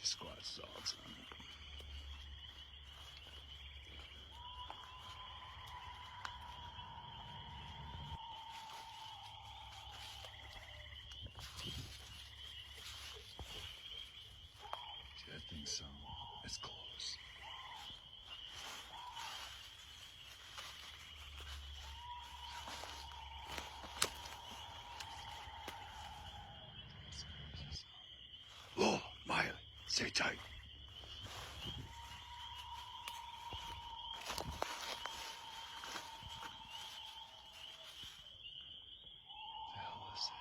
Squat salts on it. See, I think so. It's close. Oh, Miley, stay tight. The hell is that?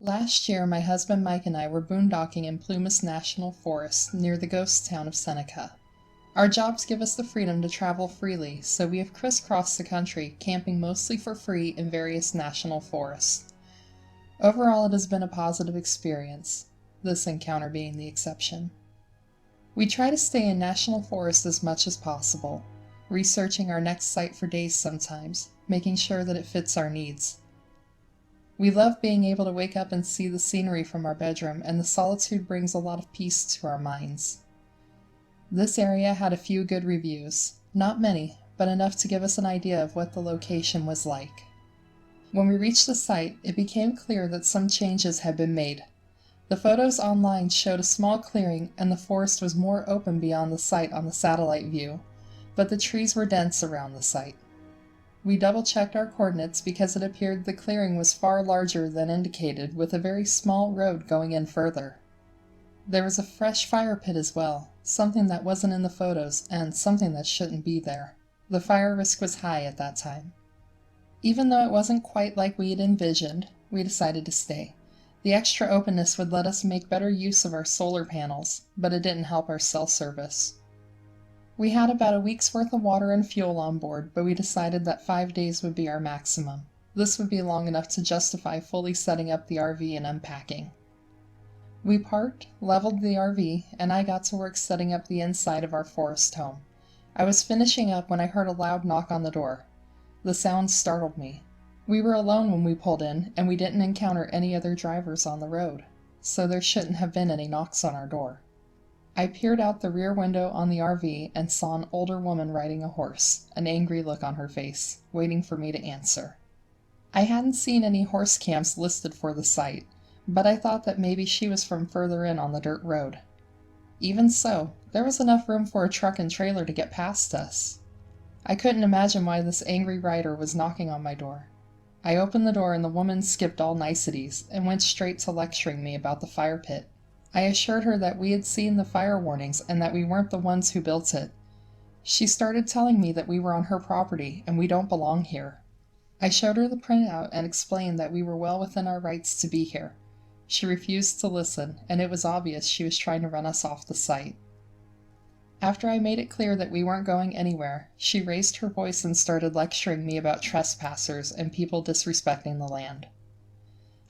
Last year, my husband Mike and I were boondocking in Plumas National Forest near the ghost town of Seneca. Our jobs give us the freedom to travel freely, so we have crisscrossed the country, camping mostly for free in various national forests. Overall, it has been a positive experience, this encounter being the exception. We try to stay in national forests as much as possible, researching our next site for days sometimes, making sure that it fits our needs. We love being able to wake up and see the scenery from our bedroom, and the solitude brings a lot of peace to our minds. This area had a few good reviews, not many, but enough to give us an idea of what the location was like. When we reached the site, it became clear that some changes had been made. The photos online showed a small clearing, and the forest was more open beyond the site on the satellite view, but the trees were dense around the site. We double-checked our coordinates because it appeared the clearing was far larger than indicated, with a very small road going in further. There was a fresh fire pit as well, something that wasn't in the photos, and something that shouldn't be there. The fire risk was high at that time. Even though it wasn't quite like we had envisioned, we decided to stay. The extra openness would let us make better use of our solar panels, but it didn't help our cell service. We had about a week's worth of water and fuel on board, but we decided that 5 days would be our maximum. This would be long enough to justify fully setting up the RV and unpacking. We parked, leveled the RV, and I got to work setting up the inside of our forest home. I was finishing up when I heard a loud knock on the door. The sound startled me. We were alone when we pulled in, and we didn't encounter any other drivers on the road, so there shouldn't have been any knocks on our door. I peered out the rear window on the RV and saw an older woman riding a horse, an angry look on her face, waiting for me to answer. I hadn't seen any horse camps listed for the site, but I thought that maybe she was from further in on the dirt road. Even so, there was enough room for a truck and trailer to get past us. I couldn't imagine why this angry rider was knocking on my door. I opened the door and the woman skipped all niceties and went straight to lecturing me about the fire pit. I assured her that we had seen the fire warnings and that we weren't the ones who built it. She started telling me that we were on her property and we don't belong here. I showed her the printout and explained that we were well within our rights to be here. She refused to listen, and it was obvious she was trying to run us off the site. After I made it clear that we weren't going anywhere, she raised her voice and started lecturing me about trespassers and people disrespecting the land.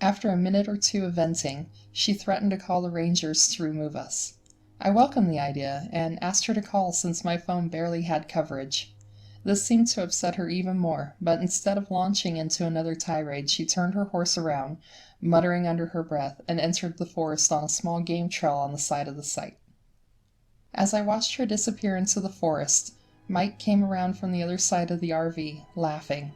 After a minute or two of venting, she threatened to call the rangers to remove us. I welcomed the idea and asked her to call since my phone barely had coverage. This seemed to upset her even more, but instead of launching into another tirade, she turned her horse around, muttering under her breath, and entered the forest on a small game trail on the side of the site. As I watched her disappear into the forest, Mike came around from the other side of the RV, laughing.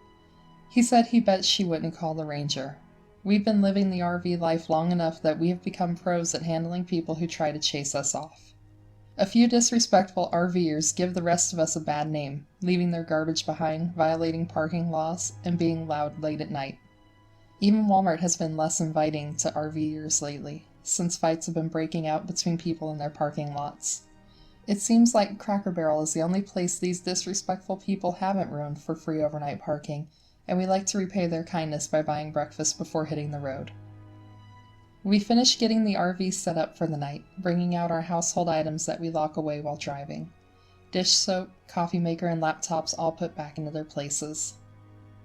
He said he bet she wouldn't call the ranger. We've been living the RV life long enough that we have become pros at handling people who try to chase us off. A few disrespectful RVers give the rest of us a bad name, leaving their garbage behind, violating parking laws, and being loud late at night. Even Walmart has been less inviting to RVers lately, since fights have been breaking out between people in their parking lots. It seems like Cracker Barrel is the only place these disrespectful people haven't ruined for free overnight parking, and we like to repay their kindness by buying breakfast before hitting the road. We finish getting the RV set up for the night, bringing out our household items that we lock away while driving. Dish soap, coffee maker, and laptops all put back into their places.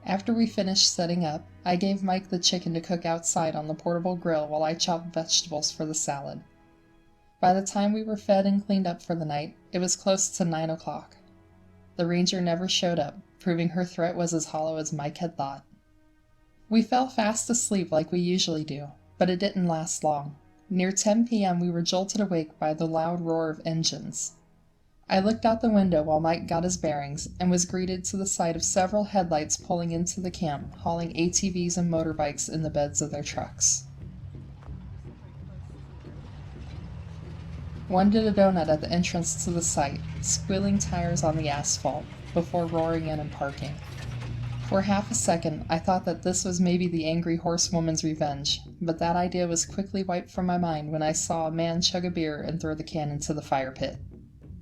After we finished setting up, I gave Mike the chicken to cook outside on the portable grill while I chopped vegetables for the salad. By the time we were fed and cleaned up for the night, it was close to 9 o'clock. The ranger never showed up, proving her threat was as hollow as Mike had thought. We fell fast asleep like we usually do, but it didn't last long. Near 10 p.m. we were jolted awake by the loud roar of engines. I looked out the window while Mike got his bearings and was greeted to the sight of several headlights pulling into the camp, hauling ATVs and motorbikes in the beds of their trucks. One did a donut at the entrance to the site, squealing tires on the asphalt, before roaring in and parking. For half a second, I thought that this was maybe the angry horsewoman's revenge, but that idea was quickly wiped from my mind when I saw a man chug a beer and throw the can into the fire pit.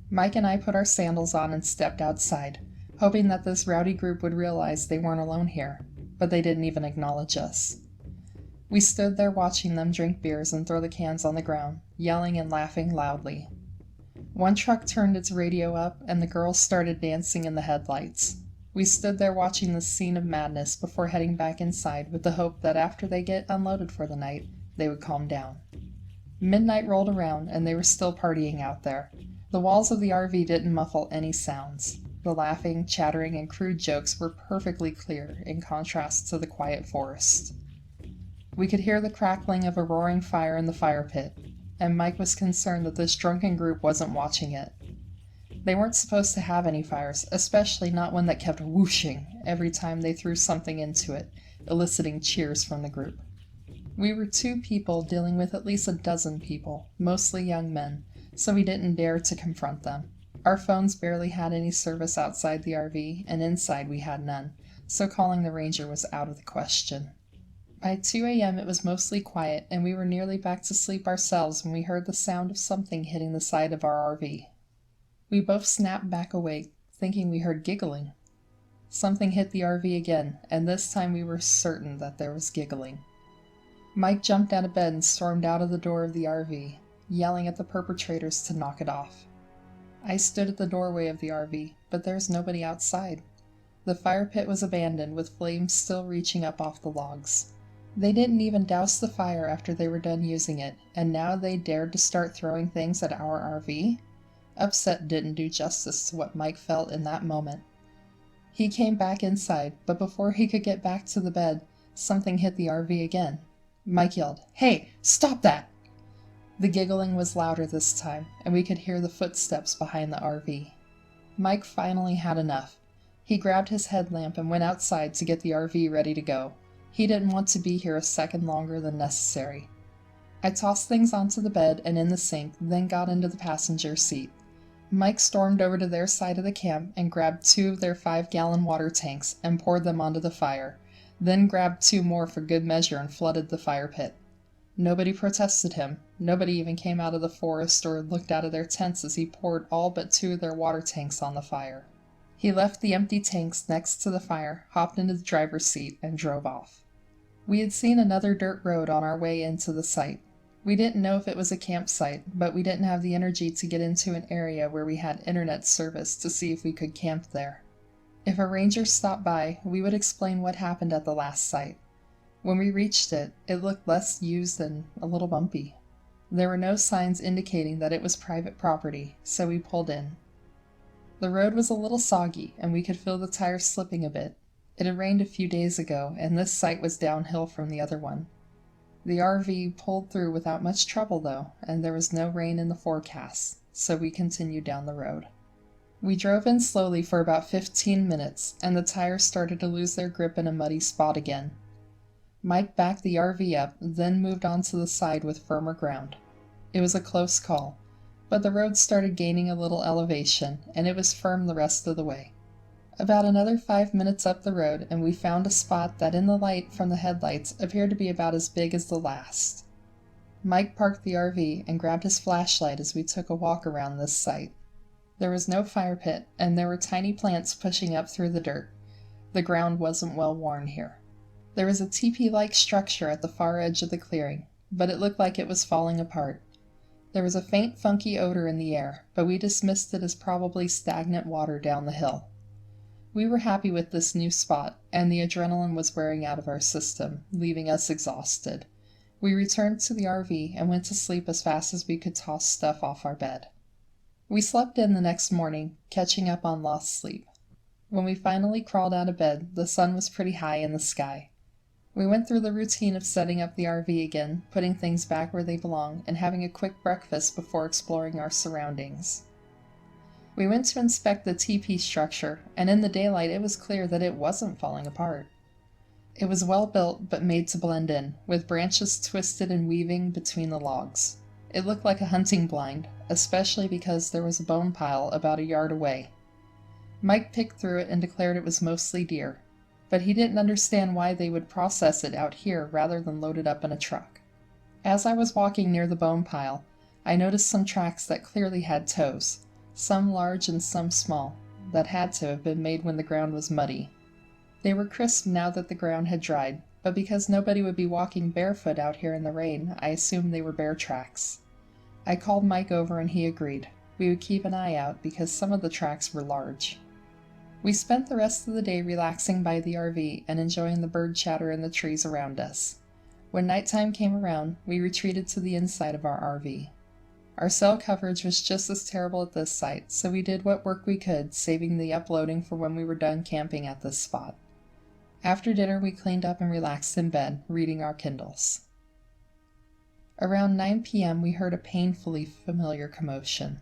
Mike and I put our sandals on and stepped outside, hoping that this rowdy group would realize they weren't alone here, but they didn't even acknowledge us. We stood there watching them drink beers and throw the cans on the ground, yelling and laughing loudly. One truck turned its radio up, and the girls started dancing in the headlights. We stood there watching this scene of madness before heading back inside with the hope that after they get unloaded for the night, they would calm down. Midnight rolled around, and they were still partying out there. The walls of the RV didn't muffle any sounds. The laughing, chattering, and crude jokes were perfectly clear in contrast to the quiet forest. We could hear the crackling of a roaring fire in the fire pit, and Mike was concerned that this drunken group wasn't watching it. They weren't supposed to have any fires, especially not one that kept whooshing every time they threw something into it, eliciting cheers from the group. We were 2 people dealing with at least a dozen people, mostly young men, so we didn't dare to confront them. Our phones barely had any service outside the RV, and inside we had none, so calling the ranger was out of the question. By 2 a.m. it was mostly quiet, and we were nearly back to sleep ourselves when we heard the sound of something hitting the side of our RV. We both snapped back awake, thinking we heard giggling. Something hit the RV again, and this time we were certain that there was giggling. Mike jumped out of bed and stormed out of the door of the RV, yelling at the perpetrators to knock it off. I stood at the doorway of the RV, but there was nobody outside. The fire pit was abandoned, with flames still reaching up off the logs. They didn't even douse the fire after they were done using it, and now they dared to start throwing things at our RV? Upset didn't do justice to what Mike felt in that moment. He came back inside, but before he could get back to the bed, something hit the RV again. Mike yelled, "Hey, stop that!" The giggling was louder this time, and we could hear the footsteps behind the RV. Mike finally had enough. He grabbed his headlamp and went outside to get the RV ready to go. He didn't want to be here a second longer than necessary. I tossed things onto the bed and in the sink, then got into the passenger seat. Mike stormed over to their side of the camp and grabbed 2 of their 5-gallon water tanks and poured them onto the fire, then grabbed 2 more for good measure and flooded the fire pit. Nobody protested him. Nobody even came out of the forest or looked out of their tents as he poured all but 2 of their water tanks on the fire. He left the empty tanks next to the fire, hopped into the driver's seat, and drove off. We had seen another dirt road on our way into the site. We didn't know if it was a campsite, but we didn't have the energy to get into an area where we had internet service to see if we could camp there. If a ranger stopped by, we would explain what happened at the last site. When we reached it, it looked less used and a little bumpy. There were no signs indicating that it was private property, so we pulled in. The road was a little soggy, and we could feel the tires slipping a bit. It had rained a few days ago, and this site was downhill from the other one. The RV pulled through without much trouble, though, and there was no rain in the forecast, so we continued down the road. We drove in slowly for about 15 minutes, and the tires started to lose their grip in a muddy spot again. Mike backed the RV up, then moved on to the side with firmer ground. It was a close call, but the road started gaining a little elevation, and it was firm the rest of the way. About another 5 minutes up the road, and we found a spot that in the light from the headlights appeared to be about as big as the last. Mike parked the RV and grabbed his flashlight as we took a walk around this site. There was no fire pit, and there were tiny plants pushing up through the dirt. The ground wasn't well worn here. There was a teepee-like structure at the far edge of the clearing, but it looked like it was falling apart. There was a faint, funky odor in the air, but we dismissed it as probably stagnant water down the hill. We were happy with this new spot, and the adrenaline was wearing out of our system, leaving us exhausted. We returned to the RV and went to sleep as fast as we could toss stuff off our bed. We slept in the next morning, catching up on lost sleep. When we finally crawled out of bed, the sun was pretty high in the sky. We went through the routine of setting up the RV again, putting things back where they belong, and having a quick breakfast before exploring our surroundings. We went to inspect the teepee structure, and in the daylight it was clear that it wasn't falling apart. It was well built, but made to blend in, with branches twisted and weaving between the logs. It looked like a hunting blind, especially because there was a bone pile about a yard away. Mike picked through it and declared it was mostly deer, but he didn't understand why they would process it out here rather than load it up in a truck. As I was walking near the bone pile, I noticed some tracks that clearly had toes, some large and some small, that had to have been made when the ground was muddy. They were crisp now that the ground had dried, but because nobody would be walking barefoot out here in the rain, I assumed they were bear tracks. I called Mike over and he agreed. We would keep an eye out because some of the tracks were large. We spent the rest of the day relaxing by the RV and enjoying the bird chatter in the trees around us. When nighttime came around, we retreated to the inside of our RV. Our cell coverage was just as terrible at this site, so we did what work we could, saving the uploading for when we were done camping at this spot. After dinner, we cleaned up and relaxed in bed, reading our Kindles. Around 9 p.m., we heard a painfully familiar commotion.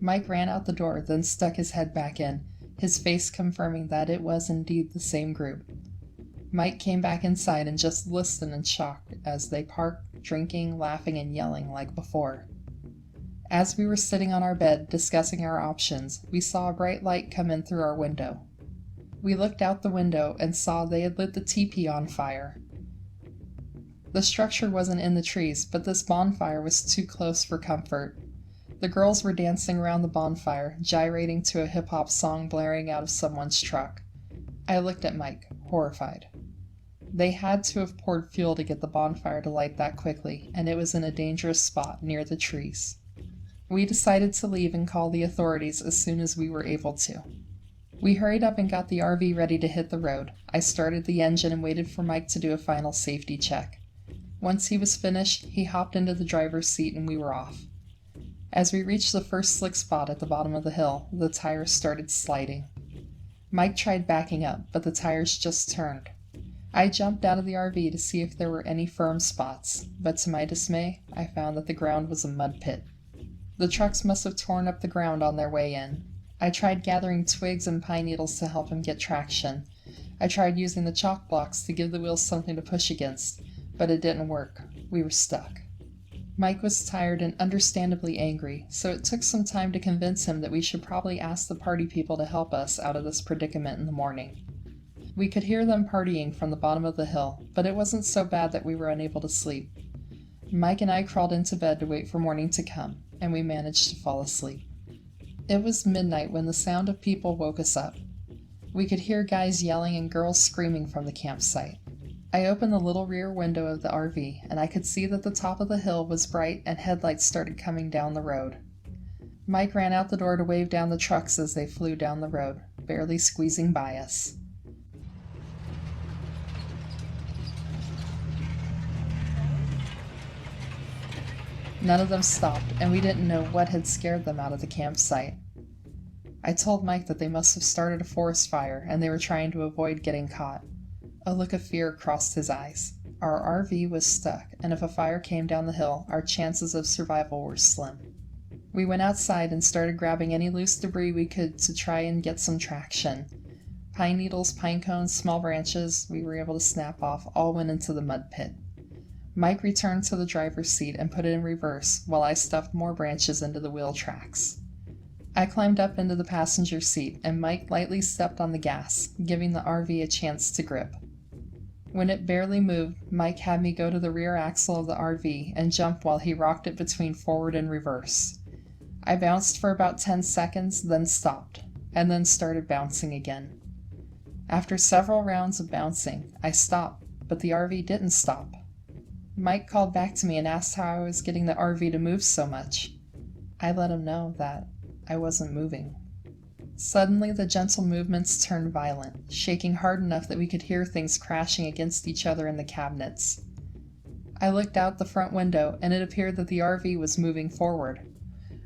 Mike ran out the door, then stuck his head back in, his face confirming that it was indeed the same group. Mike came back inside and just listened in shock as they parked, drinking, laughing, and yelling like before. As we were sitting on our bed discussing our options, we saw a bright light come in through our window. We looked out the window and saw they had lit the teepee on fire. The structure wasn't in the trees, but this bonfire was too close for comfort. The girls were dancing around the bonfire, gyrating to a hip-hop song blaring out of someone's truck. I looked at Mike, horrified. They had to have poured fuel to get the bonfire to light that quickly, and it was in a dangerous spot near the trees. We decided to leave and call the authorities as soon as we were able to. We hurried up and got the RV ready to hit the road. I started the engine and waited for Mike to do a final safety check. Once he was finished, he hopped into the driver's seat and we were off. As we reached the first slick spot at the bottom of the hill, the tires started sliding. Mike tried backing up, but the tires just turned. I jumped out of the RV to see if there were any firm spots, but to my dismay, I found that the ground was a mud pit. The trucks must have torn up the ground on their way in. I tried gathering twigs and pine needles to help him get traction. I tried using the chalk blocks to give the wheels something to push against, but it didn't work. We were stuck. Mike was tired and understandably angry, so it took some time to convince him that we should probably ask the party people to help us out of this predicament in the morning. We could hear them partying from the bottom of the hill, but it wasn't so bad that we were unable to sleep. Mike and I crawled into bed to wait for morning to come, and we managed to fall asleep. It was midnight when the sound of people woke us up. We could hear guys yelling and girls screaming from the campsite. I opened the little rear window of the RV, and I could see that the top of the hill was bright and headlights started coming down the road. Mike ran out the door to wave down the trucks as they flew down the road, barely squeezing by us. None of them stopped, and we didn't know what had scared them out of the campsite. I told Mike that they must have started a forest fire, and they were trying to avoid getting caught. A look of fear crossed his eyes. Our RV was stuck, and if a fire came down the hill, our chances of survival were slim. We went outside and started grabbing any loose debris we could to try and get some traction. Pine needles, pine cones, small branches we were able to snap off all went into the mud pit. Mike returned to the driver's seat and put it in reverse while I stuffed more branches into the wheel tracks. I climbed up into the passenger seat and Mike lightly stepped on the gas, giving the RV a chance to grip. When it barely moved, Mike had me go to the rear axle of the RV and jump while he rocked it between forward and reverse. I bounced for about 10 seconds, then stopped, and then started bouncing again. After several rounds of bouncing, I stopped, but the RV didn't stop. Mike called back to me and asked how I was getting the RV to move so much. I let him know that I wasn't moving. Suddenly, the gentle movements turned violent, shaking hard enough that we could hear things crashing against each other in the cabinets. I looked out the front window, and it appeared that the RV was moving forward.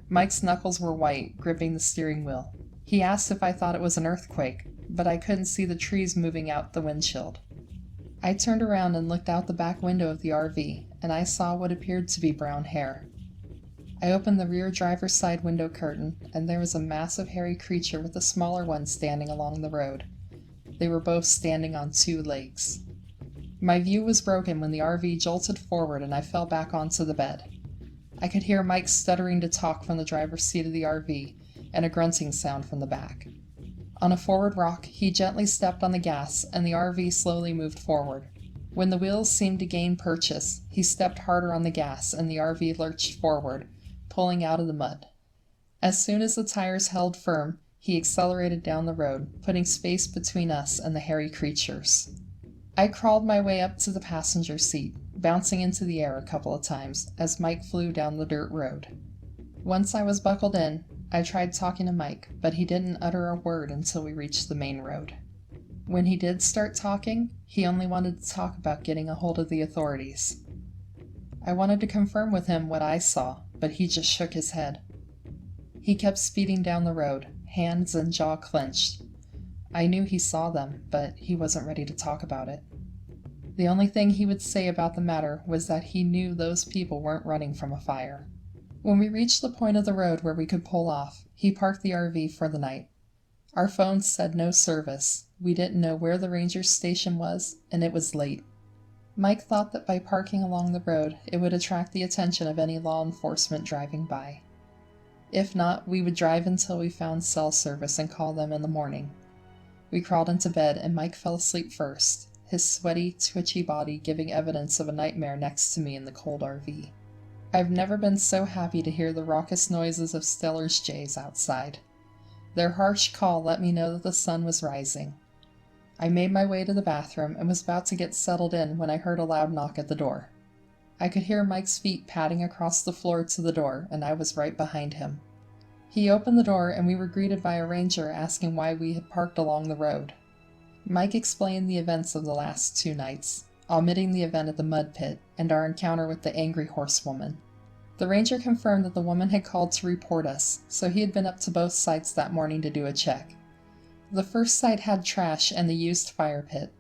Mike's knuckles were white, gripping the steering wheel. He asked if I thought it was an earthquake, but I couldn't see the trees moving out the windshield. I turned around and looked out the back window of the RV, and I saw what appeared to be brown hair. I opened the rear driver's side window curtain, and there was a massive hairy creature with a smaller one standing along the road. They were both standing on 2 legs. My view was broken when the RV jolted forward and I fell back onto the bed. I could hear Mike stuttering to talk from the driver's seat of the RV and a grunting sound from the back. On a forward rock, he gently stepped on the gas and the RV slowly moved forward. When the wheels seemed to gain purchase, he stepped harder on the gas and the RV lurched forward, pulling out of the mud. As soon as the tires held firm, he accelerated down the road, putting space between us and the hairy creatures. I crawled my way up to the passenger seat, bouncing into the air a couple of times as Mike flew down the dirt road. Once I was buckled in, I tried talking to Mike, but he didn't utter a word until we reached the main road. When he did start talking, he only wanted to talk about getting a hold of the authorities. I wanted to confirm with him what I saw, but he just shook his head. He kept speeding down the road, hands and jaw clenched. I knew he saw them, but he wasn't ready to talk about it. The only thing he would say about the matter was that he knew those people weren't running from a fire. When we reached the point of the road where we could pull off, he parked the RV for the night. Our phones said no service. We didn't know where the ranger station was, and it was late. Mike thought that by parking along the road, it would attract the attention of any law enforcement driving by. If not, we would drive until we found cell service and call them in the morning. We crawled into bed and Mike fell asleep first, his sweaty, twitchy body giving evidence of a nightmare next to me in the cold RV. I've never been so happy to hear the raucous noises of Steller's jays outside. Their harsh call let me know that the sun was rising. I made my way to the bathroom and was about to get settled in when I heard a loud knock at the door. I could hear Mike's feet padding across the floor to the door, and I was right behind him. He opened the door and we were greeted by a ranger asking why we had parked along the road. Mike explained the events of the last 2 nights, omitting the event at the mud pit and our encounter with the angry horsewoman. The ranger confirmed that the woman had called to report us, so he had been up to both sites that morning to do a check. The first site had trash and the used fire pit,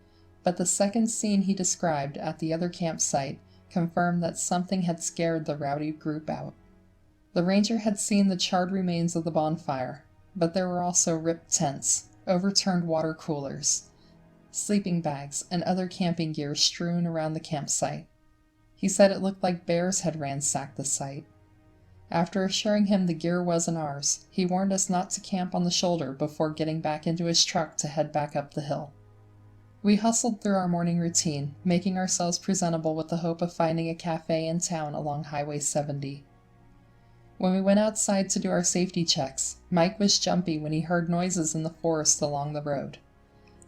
but the second scene he described at the other campsite confirmed that something had scared the rowdy group out. The ranger had seen the charred remains of the bonfire, but there were also ripped tents, overturned water coolers, sleeping bags, and other camping gear strewn around the campsite. He said it looked like bears had ransacked the site. After assuring him the gear wasn't ours, he warned us not to camp on the shoulder before getting back into his truck to head back up the hill. We hustled through our morning routine, making ourselves presentable with the hope of finding a cafe in town along Highway 70. When we went outside to do our safety checks, Mike was jumpy when he heard noises in the forest along the road.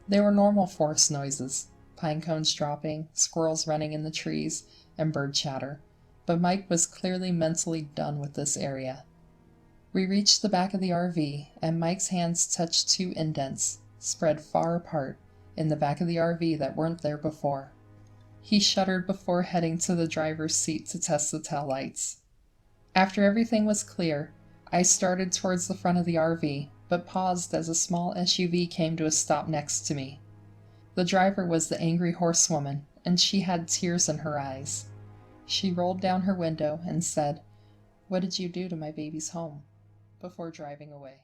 They were normal forest noises, pine cones dropping, squirrels running in the trees, and bird chatter, but Mike was clearly mentally done with this area. We reached the back of the RV, and Mike's hands touched 2 indents, spread far apart, in the back of the RV that weren't there before. He shuddered before heading to the driver's seat to test the taillights. After everything was clear, I started towards the front of the RV, but paused as a small SUV came to a stop next to me. The driver was the angry horsewoman, and she had tears in her eyes. She rolled down her window and said, "What did you do to my baby's home?" before driving away.